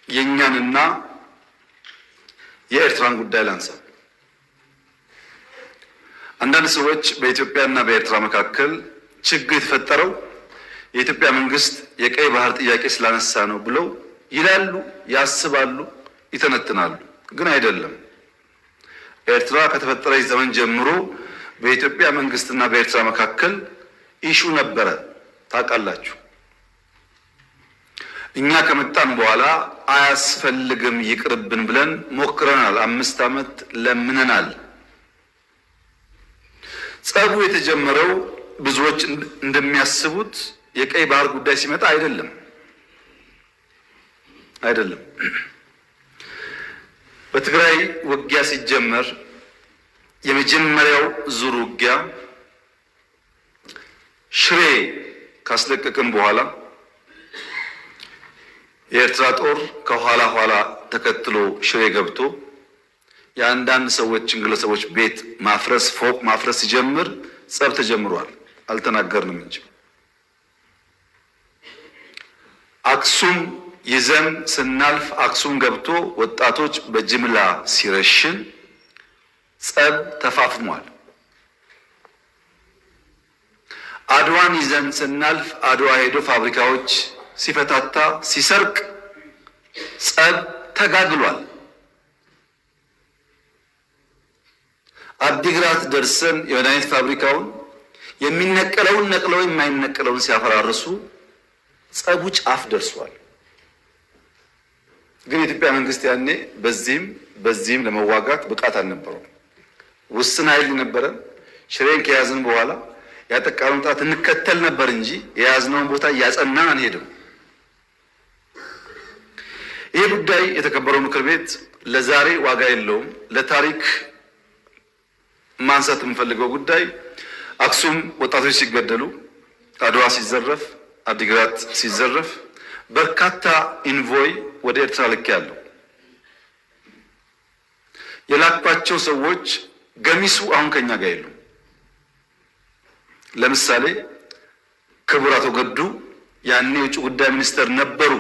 የኛንና የኤርትራን ጉዳይ ላንሳ። አንዳንድ ሰዎች በኢትዮጵያና በኤርትራ መካከል ችግር የተፈጠረው የኢትዮጵያ መንግስት የቀይ ባህር ጥያቄ ስላነሳ ነው ብለው ይላሉ፣ ያስባሉ፣ ይተነትናሉ። ግን አይደለም። ኤርትራ ከተፈጠረች ዘመን ጀምሮ በኢትዮጵያ መንግስትና በኤርትራ መካከል ኢሹ ነበረ፣ ታውቃላችሁ። እኛ ከመጣን በኋላ አያስፈልግም ይቅርብን ብለን ሞክረናል። 5 ዓመት ለምነናል። ጸቡ የተጀመረው ብዙዎች እንደሚያስቡት የቀይ ባህር ጉዳይ ሲመጣ አይደለም። በትግራይ ውጊያ ሲጀመር የመጀመሪያው ዙር ውጊያ ሽሬ ካስለቀቅን በኋላ የኤርትራ ጦር ከኋላ ኋላ ተከትሎ ሽሬ ገብቶ የአንዳንድ ሰዎችን ግለሰቦች ቤት ማፍረስ፣ ፎቅ ማፍረስ ሲጀምር ጸብ ተጀምሯል። አልተናገርንም እንጂ አክሱም ይዘን ስናልፍ አክሱም ገብቶ ወጣቶች በጅምላ ሲረሽን ጸብ ተፋፍሟል። አድዋን ይዘን ስናልፍ አድዋ ሄዶ ፋብሪካዎች ሲፈታታ ሲሰርቅ ጸብ ተጋግሏል። አዲግራት ደርሰን የመድኃኒት ፋብሪካውን የሚነቀለውን ነቅለው የማይነቀለውን ሲያፈራርሱ ጸቡ ጫፍ ደርሷል። ግን የኢትዮጵያ መንግስት ያኔ በዚህም ለመዋጋት ብቃት አልነበረው። ውስን ኃይል ነበረን። ሽሬን ከያዝን በኋላ ያጠቃነውን ጣት እንከተል ነበር እንጂ የያዝነውን ቦታ እያጸናን አንሄድም። ይህ ጉዳይ የተከበረው ምክር ቤት ለዛሬ ዋጋ የለውም። ለታሪክ ማንሳት የምፈልገው ጉዳይ አክሱም ወጣቶች ሲገደሉ፣ አድዋ ሲዘረፍ፣ አዲግራት ሲዘረፍ በርካታ ኢንቮይ ወደ ኤርትራ ልክ ያለው የላኳቸው ሰዎች ገሚሱ አሁን ከኛ ጋር የሉም። ለምሳሌ ክቡር አቶ ገዱ ያኔ የውጭ ጉዳይ ሚኒስተር ነበሩ።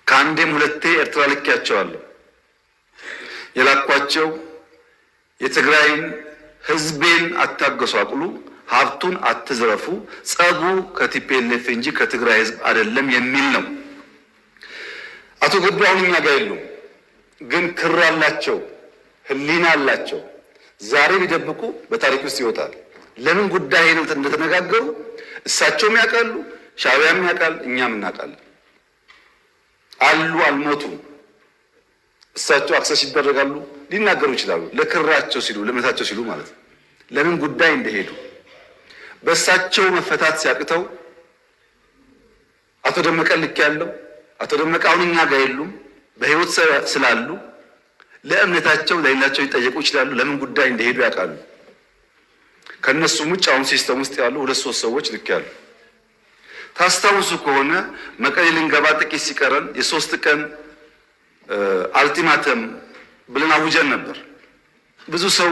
ከአንዴም ሁለቴ ኤርትራ ልኬያቸዋለሁ። የላኳቸው የትግራይን ህዝቤን አታገሷቅሉ፣ ሀብቱን አትዝረፉ፣ ጸቡ ከቲፒኤልኤፍ እንጂ ከትግራይ ህዝብ አይደለም የሚል ነው። አቶ ገዱ አሁን እኛ ጋር የሉም፣ ግን ክር አላቸው፣ ህሊና አላቸው። ዛሬ ቢደብቁ በታሪክ ውስጥ ይወጣል። ለምን ጉዳይ ነው እንደተነጋገሩ እሳቸውም ያውቃሉ፣ ሻዕቢያም ያውቃል፣ እኛም እናውቃለን። አሉ፣ አልሞቱም። እሳቸው አክሰስ ይደረጋሉ፣ ሊናገሩ ይችላሉ። ለክራቸው ሲሉ ለእምነታቸው ሲሉ ማለት ነው። ለምን ጉዳይ እንደሄዱ በእሳቸው መፈታት ሲያቅተው አቶ ደመቀ ልክ ያለው አቶ ደመቀ አሁን እኛ ጋር የሉም። በህይወት ስላሉ ለእምነታቸው ለሌላቸው ሊጠየቁ ይችላሉ። ለምን ጉዳይ እንደሄዱ ያውቃሉ። ከነሱም ውጭ አሁን ሲስተም ውስጥ ያሉ 2-3 ሰዎች ልክ ያሉ። ታስታውሱ ከሆነ መቀሌ ልንገባ ጥቂት ሲቀረን የ3 ቀን አልቲማተም ብለን አውጀን ነበር። ብዙ ሰው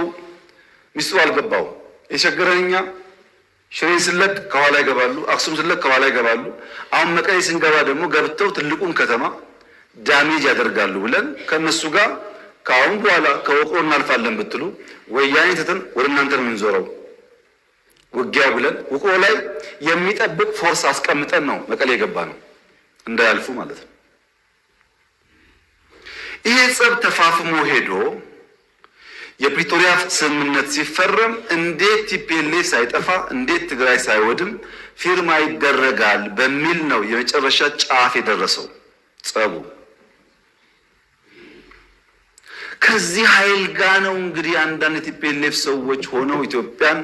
ሚስጥሩ አልገባው። የቸገረን እኛ ሽሬን ስለቅ ከኋላ ይገባሉ፣ አክሱም ስለቅ ከኋላ ይገባሉ። አሁን መቀሌ ስንገባ ደግሞ ገብተው ትልቁን ከተማ ዳሜጅ ያደርጋሉ ብለን ከነሱ ጋር ከአሁን በኋላ ከውቅሮ እናልፋለን ብትሉ ወያኔ ትተን ወደ እናንተ ነው የምንዞረው ውጊያው ብለን ውቅሮ ላይ የሚጠብቅ ፎርስ አስቀምጠን ነው መቀሌ የገባ ነው፣ እንዳያልፉ ማለት ነው። ይሄ ጸብ ተፋፍሞ ሄዶ የፕሪቶሪያ ስምምነት ሲፈረም እንዴት ቲፒኤልኤፍ ሳይጠፋ እንዴት ትግራይ ሳይወድም ፊርማ ይደረጋል በሚል ነው የመጨረሻ ጫፍ የደረሰው ጸቡ። ከዚህ ኃይል ጋር ነው እንግዲህ አንዳንድ የቲፒኤልኤፍ ሰዎች ሆነው ኢትዮጵያን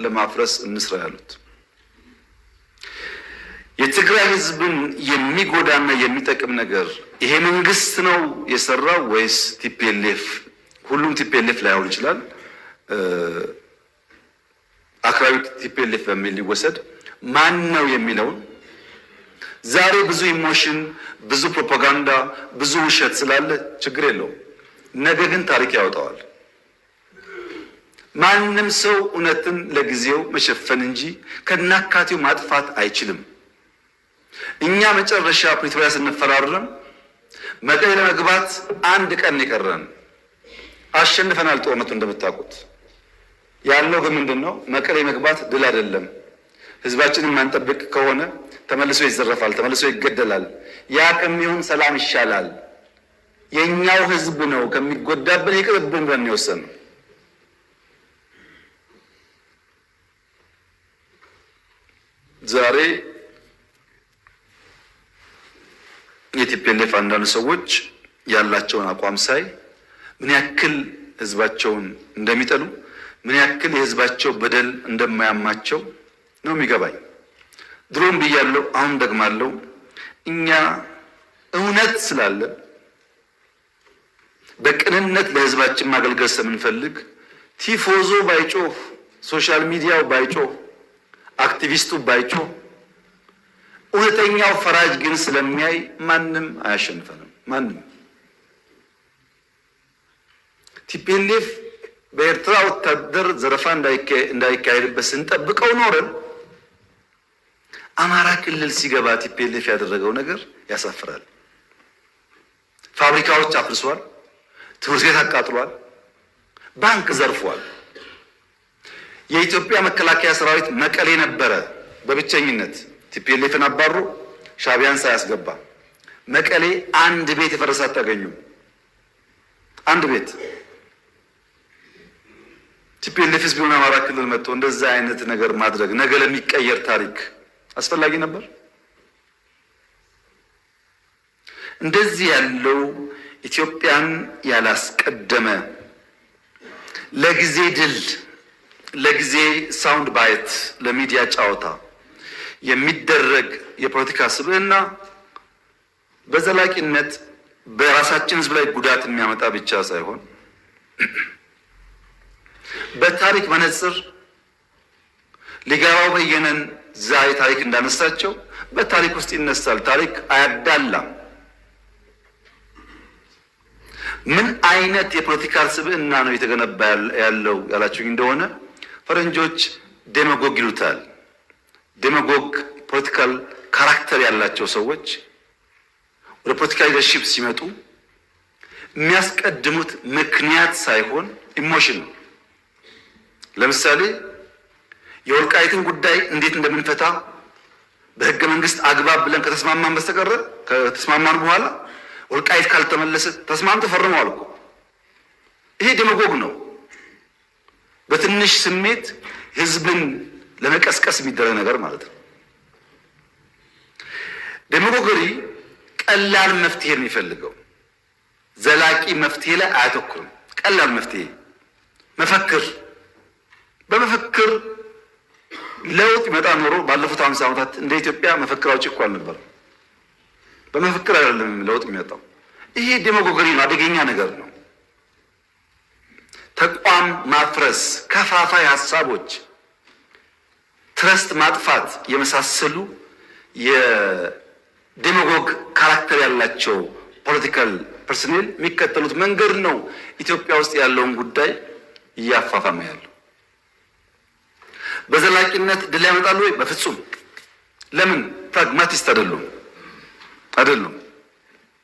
ለማፍረስ እንስራ ያሉት። የትግራይ ህዝብን የሚጎዳና የሚጠቅም ነገር ይሄ መንግስት ነው የሰራው ወይስ ቲፒኤልኤፍ? ሁሉም ቲፒኤልኤፍ ላይሆን ይችላል። አክራሪ ቲፒኤልኤፍ በሚል ሊወሰድ ማን ነው የሚለውን ዛሬ ብዙ ኢሞሽን፣ ብዙ ፕሮፓጋንዳ፣ ብዙ ውሸት ስላለ ችግር የለውም። ነገ ግን ታሪክ ያወጣዋል። ማንም ሰው እውነትን ለጊዜው መሸፈን እንጂ ከናካቴው ማጥፋት አይችልም። እኛ መጨረሻ ፕሪቶሪያ ስንፈራረም መቀሌ ለመግባት አንድ ቀን ይቀረን አሸንፈናል። ጦርነቱ እንደምታውቁት ያለው ግን ምንድነው? መቀሌ መግባት ድል አይደለም። ህዝባችንን ማንጠብቅ ከሆነ ተመልሶ ይዘረፋል፣ ተመልሶ ይገደላል። ያ ከሚሆን ሰላም ይሻላል፣ የኛው ህዝብ ነው ከሚጎዳብን ይቅርብን ብለን የወሰነው። ዛሬ የቲፒኤልኤፍ አንዳንድ ሰዎች ያላቸውን አቋም ሳይ ምን ያክል ህዝባቸውን እንደሚጠሉ ምን ያክል የህዝባቸው በደል እንደማያማቸው ነው የሚገባኝ። ድሮም ብያለሁ፣ አሁን ደግማለሁ። እኛ እውነት ስላለ በቅንነት ለህዝባችን ማገልገል ስለምንፈልግ ቲፎዞ ባይጮህ፣ ሶሻል ሚዲያው ባይጮህ፣ አክቲቪስቱ ባይጮህ፣ እውነተኛው ፈራጅ ግን ስለሚያይ ማንም አያሸንፈንም። ማንም ቲፒኤልኤፍ በኤርትራ ወታደር ዘረፋ እንዳይካሄድበት ስንጠብቀው ኖረን አማራ ክልል ሲገባ ቲፒኤልኤፍ ያደረገው ነገር ያሳፍራል። ፋብሪካዎች አፍርሷል፣ ትምህርት ቤት አቃጥሏል፣ ባንክ ዘርፏል። የኢትዮጵያ መከላከያ ሰራዊት መቀሌ ነበረ በብቸኝነት ቲፒኤልኤፍን አባሮ ሻዕቢያን ሳያስገባ። መቀሌ አንድ ቤት የፈረሰ አታገኙም። አንድ ቤት። ቲፒኤልኤፍስ ቢሆን አማራ ክልል መጥቶ እንደዛ አይነት ነገር ማድረግ ነገ ለሚቀየር ታሪክ አስፈላጊ ነበር? እንደዚህ ያለው ኢትዮጵያን ያላስቀደመ ለጊዜ ድል፣ ለጊዜ ሳውንድ ባይት፣ ለሚዲያ ጨዋታ የሚደረግ የፖለቲካ ስብዕና በዘላቂነት በራሳችን ህዝብ ላይ ጉዳት የሚያመጣ ብቻ ሳይሆን በታሪክ መነጽር ሊጋባው በየነን ዛሬ ታሪክ እንዳነሳቸው በታሪክ ውስጥ ይነሳል። ታሪክ አያዳላም። ምን አይነት የፖለቲካ ስብዕና ነው የተገነባ ያለው ያላችሁኝ እንደሆነ ፈረንጆች ዴማጎግ ይሉታል። ዴማጎግ ፖለቲካል ካራክተር ያላቸው ሰዎች ወደ ፖለቲካ ሊደርሺፕ ሲመጡ የሚያስቀድሙት ምክንያት ሳይሆን ኢሞሽን ነው። ለምሳሌ የወልቃይትን ጉዳይ እንዴት እንደምንፈታ በህገ መንግስት አግባብ ብለን ከተስማማን በስተቀር ከተስማማን በኋላ ወልቃይት ካልተመለሰ ተስማምተው ፈርመዋል እኮ። ይሄ ዴማጎግ ነው። በትንሽ ስሜት ህዝብን ለመቀስቀስ የሚደረግ ነገር ማለት ነው። ዴማጎገሪ ቀላል መፍትሄ ነው የሚፈልገው። ዘላቂ መፍትሄ ላይ አያተኩርም። ቀላል መፍትሄ መፈክር፣ በመፈክር ለውጥ ይመጣ ኖሮ ባለፉት 50 ዓመታት እንደ ኢትዮጵያ መፈክር አውጪ እኮ አልነበረም። በመፈክር አይደለም ለውጥ የሚመጣው። ይሄ ዴማጎገሪ ነው፣ አደገኛ ነገር ነው። ተቋም ማፍረስ፣ ከፋፋይ ሀሳቦች፣ ትረስት ማጥፋት የመሳሰሉ የዴማጎግ ካራክተር ያላቸው ፖለቲካል ፐርሰኔል የሚከተሉት መንገድ ነው ኢትዮጵያ ውስጥ ያለውን ጉዳይ እያፋፋመ ያለው። በዘላቂነት ድል ያመጣሉ ወይ? በፍጹም። ለምን? ፕራግማቲስት አይደሉም።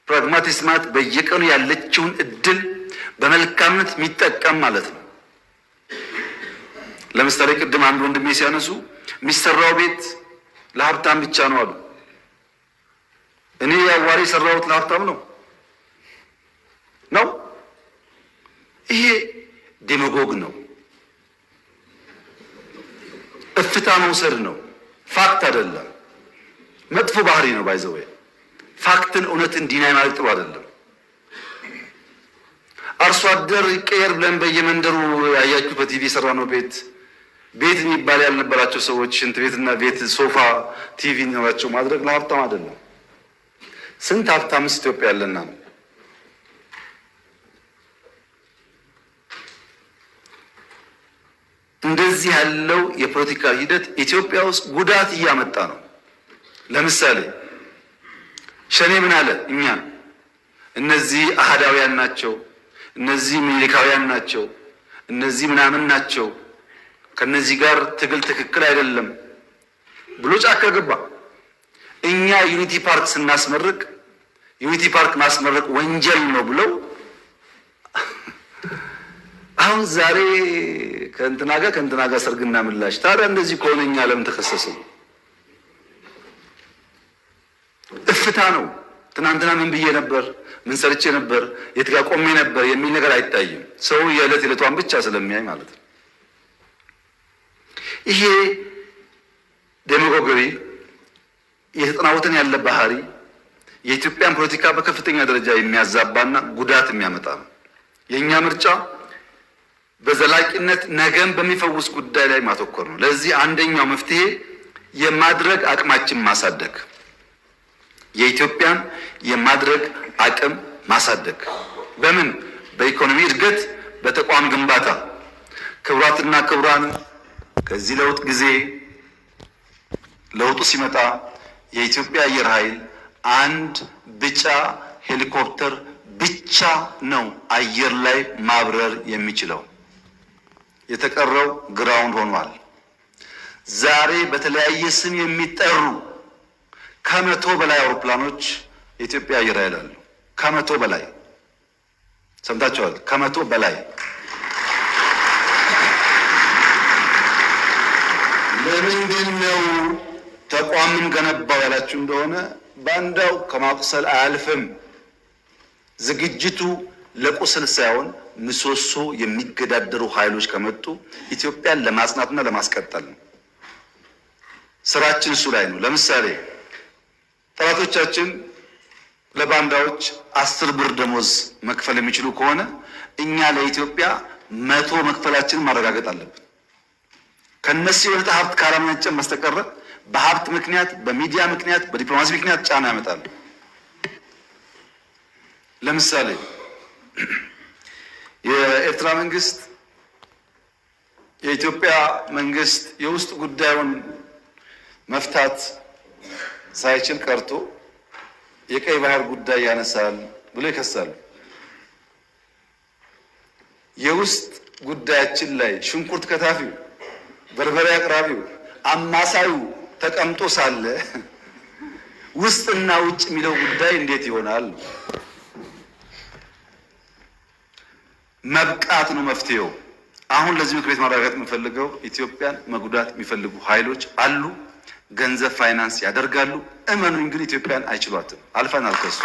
ፕራግማቲስት ማለት በየቀኑ ያለችውን እድል በመልካምነት የሚጠቀም ማለት ነው። ለምሳሌ ቅድም አንድ ወንድሜ ሲያነሱ የሚሰራው ቤት ለሀብታም ብቻ ነው አሉ። እኔ ያዋሪ የሰራሁት ለሀብታም ነው። ይሄ ዴማጎግ ነው። እፍታ መውሰድ ነው። ፋክት አይደለም። መጥፎ ባህሪ ነው። ባይዘው ፋክትን እውነትን ዲናይ ማለት ጥሩ አይደለም። አርሶ አደር ይቀየር ብለን በየመንደሩ ያያችሁ በቲቪ የሰራ ነው ቤት የሚባል ያልነበራቸው ሰዎች ሽንት ቤትና ቤት ሶፋ ቲቪ ኖራቸው ማድረግ ለሀብታም አይደለም። ስንት ሀብታምስ ኢትዮጵያ ያለና ነው። እንደዚህ ያለው የፖለቲካ ሂደት ኢትዮጵያ ውስጥ ጉዳት እያመጣ ነው። ለምሳሌ ሸኔ ምን አለ? እኛ እነዚህ አህዳውያን ናቸው፣ እነዚህ ሚሊካውያን ናቸው፣ እነዚህ ምናምን ናቸው፣ ከነዚህ ጋር ትግል ትክክል አይደለም ብሎ ጫካ ገባ። እኛ ዩኒቲ ፓርክ ስናስመርቅ ዩኒቲ ፓርክ ማስመረቅ ወንጀል ነው ብለው አሁን ዛሬ ከእንትና ጋር ሰርግና ምላሽ። ታዲያ እንደዚህ ከሆነ እኛ ለምን ተከሰስን? እፍታ ነው። ትናንትና ምን ብዬ ነበር፣ ምን ሰርቼ ነበር፣ የት ጋር ቆሜ ነበር የሚል ነገር አይታይም። ሰው የዕለት ዕለቷን ብቻ ስለሚያይ ማለት ነው። ይሄ ዴሞክራሲ የተጠናወተን ያለ ባህሪ የኢትዮጵያን ፖለቲካ በከፍተኛ ደረጃ የሚያዛባና ጉዳት የሚያመጣ ነው። የኛ ምርጫ በዘላቂነት ነገን በሚፈውስ ጉዳይ ላይ ማተኮር ነው። ለዚህ አንደኛው መፍትሄ የማድረግ አቅማችን ማሳደግ፣ የኢትዮጵያን የማድረግ አቅም ማሳደግ። በምን? በኢኮኖሚ እድገት፣ በተቋም ግንባታ። ክቡራትና ክቡራን፣ ከዚህ ለውጥ ጊዜ ለውጡ ሲመጣ የኢትዮጵያ አየር ኃይል አንድ ቢጫ ሄሊኮፕተር ብቻ ነው አየር ላይ ማብረር የሚችለው። የተቀረው ግራውንድ ሆኗል። ዛሬ በተለያየ ስም የሚጠሩ ከመቶ በላይ አውሮፕላኖች የኢትዮጵያ አየር ኃይል አሉ። ከመቶ በላይ ሰምታችኋል። ከመቶ በላይ ለምንድን ነው ተቋምን ገነባው ያላችሁ እንደሆነ ባንዳው ከማቁሰል አያልፍም። ዝግጅቱ ለቁስል ሳይሆን ምሰሶ የሚገዳደሩ ኃይሎች ከመጡ ኢትዮጵያን ለማጽናትና ለማስቀጠል ነው። ስራችን እሱ ላይ ነው። ለምሳሌ ጠላቶቻችን ለባንዳዎች 10 ብር ደሞዝ መክፈል የሚችሉ ከሆነ እኛ ለኢትዮጵያ 100 መክፈላችንን ማረጋገጥ አለብን። ከነሱ የወጣ ሀብት ካላመነጨን በስተቀር በሀብት ምክንያት፣ በሚዲያ ምክንያት፣ በዲፕሎማሲ ምክንያት ጫና ያመጣሉ። ለምሳሌ የኤርትራ መንግስት የኢትዮጵያ መንግስት የውስጥ ጉዳዩን መፍታት ሳይችል ቀርቶ የቀይ ባህር ጉዳይ ያነሳል ብሎ ይከሳሉ። የውስጥ ጉዳያችን ላይ ሽንኩርት ከታፊው፣ በርበሬ አቅራቢው፣ አማሳዩ ተቀምጦ ሳለ ውስጥና ውጭ የሚለው ጉዳይ እንዴት ይሆናል? መብቃት ነው መፍትሄው። አሁን ለዚህ ምክር ቤት ማረጋገጥ የምፈልገው ኢትዮጵያን መጉዳት የሚፈልጉ ኃይሎች አሉ። ገንዘብ ፋይናንስ ያደርጋሉ። እመኑኝ ግን ኢትዮጵያን አይችሏትም። አልፈናል ከሱ።